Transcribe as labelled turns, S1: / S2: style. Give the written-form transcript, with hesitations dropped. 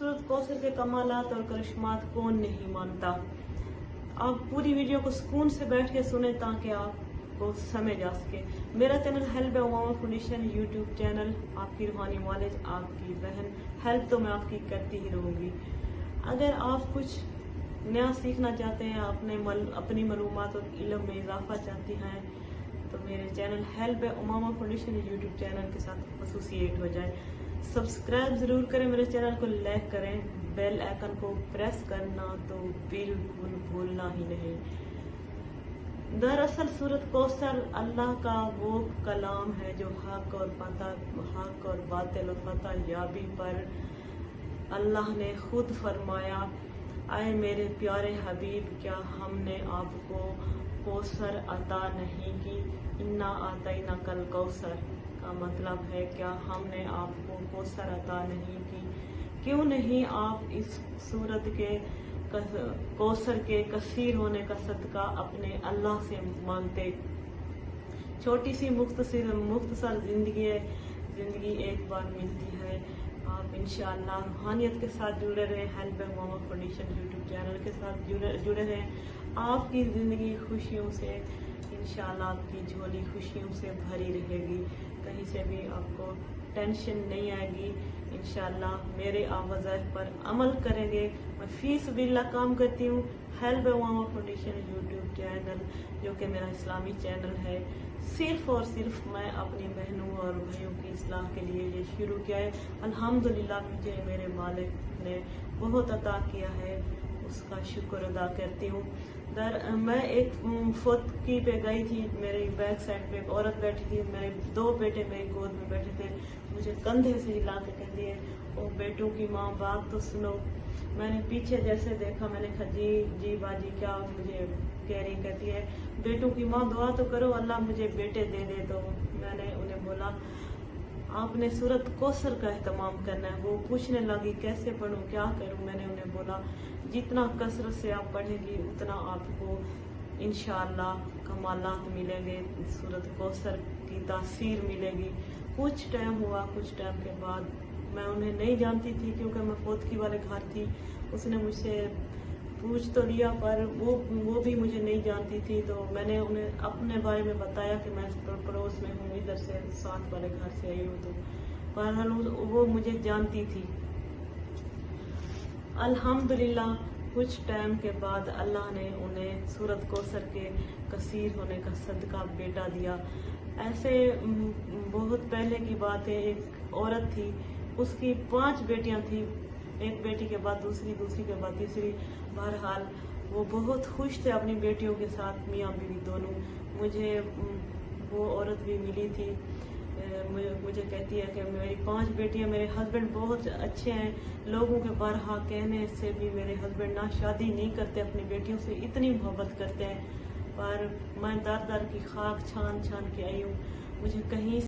S1: सूरत कौसर के कमालात और करिश्मात कौन नहीं मानता। आप पूरी वीडियो को सुकून से बैठ के सुने ताकि आपको समझ आ सके। मेरा channel help Umama foundation YouTube channel, आपकी रूहानी नॉलेज, आपकी बहन। हेल्प तो मैं आपकी करती ही रहूँगी। अगर आप कुछ नया सीखना चाहते हैं, अपनी मालूमात और इल्म में इजाफा चाहती हैं, तो मेरे channel help Umama foundation YouTube channel के साथ एसोसिएट हो जाए। सब्सक्राइब ज़रूर करें, मेरे चैनल को लाइक करें, बेल आइकन को प्रेस करना तो बिल्कुल भूलना ही नहीं। दरअसल सूरत कौसर अल्लाह का वो कलाम है जो हक और बातिल और फतह याबी पर अल्लाह ने खुद फरमाया, आए मेरे प्यारे हबीब, क्या हमने आपको कौसर अता नहीं की। इन्ना आतैना कल कौसर का मतलब है, क्या हमने आपको कौसर अता नहीं की। क्यों नहीं आप इस सूरत के कौसर के कसीर होने का सदका अपने अल्लाह से मांगते। छोटी सी मुख्तसर जिंदगी एक बार मिलती है। आप इंशाअल्लाह रूहानियत के साथ जुड़े रहें, help Umama foundation YouTube channel के साथ जुड़े रहें। आपकी ज़िंदगी खुशियों से, इंशाअल्लाह आपकी झोली खुशियों से भरी रहेगी। कहीं से भी आपको टेंशन नहीं आएगी। इंशाअल्लाह मेरे वज़ाइफ पर अमल करेंगे। मैं फीस बिल्ला काम करती हूँ। Help Umama foundation YouTube channel जो कि मेरा इस्लामी चैनल है, सिर्फ और सिर्फ मैं अपनी बहनों और भाइयों की इस्लाह के लिए ये शुरू किया है। अल्हम्दुलिल्लाह मुझे मेरे मालिक ने बहुत अता किया है, उसका शुक्र अदा करती हूँ। मैं एक फुतकी पे गई थी, मेरी बैक साइड पे एक औरत बैठी थी, मेरे 2 बेटे मेरी गोद में बैठे थे। मुझे कंधे से हिला के कहती है, ओ बेटों की माँ बात तो सुनो। मैंने पीछे जैसे देखा, मैंने कहा जी बाजी क्या मुझे कह रही। कहती है, बेटों की माँ दुआ तो करो अल्लाह मुझे बेटे दे दे। तो मैंने उन्हें बोला, आपने सूरत कौसर का एहतमाम करना है। वो पूछने लगी कैसे पढूं, क्या करूं। मैंने उन्हें बोला, जितना कसरत से आप पढ़ेंगी उतना आपको इंशाअल्लाह कमालात मिलेंगे, सूरत कौसर की तासीर मिलेगी। कुछ टाइम हुआ, कुछ टाइम के बाद मैं उन्हें नहीं जानती थी क्योंकि मैं फौतकी वाले घर थी। उसने मुझसे पूछ तो लिया पर वो भी मुझे नहीं जानती थी। तो मैंने उन्हें अपने बारे में बताया कि मैं पड़ोस में हूँ, इधर से साथ वाले घर से आई हूँ। तो बहरहाल वो मुझे जानती थी। अल्हम्दुलिल्लाह कुछ टाइम के बाद अल्लाह ने उन्हें सूरत कौसर के कसीर होने का सदका बेटा दिया। ऐसे बहुत पहले की बात है, एक औरत थी, उसकी 5 बेटियां थी। एक बेटी के बाद दूसरी, दूसरी के बाद तीसरी। बहरहाल वो बहुत खुश थे अपनी बेटियों के साथ, मियाँ बीवी दोनों। मुझे वो औरत भी मिली थी। मुझे कहती है कि मेरी 5 बेटियां, मेरे हस्बैंड बहुत अच्छे हैं। लोगों के बारहा कहने से भी मेरे हस्बैंड ना शादी नहीं करते, अपनी बेटियों से इतनी मोहब्बत करते हैं। पर मैं दर दर की खाक छान छान के आई हूँ। मुझे कहीं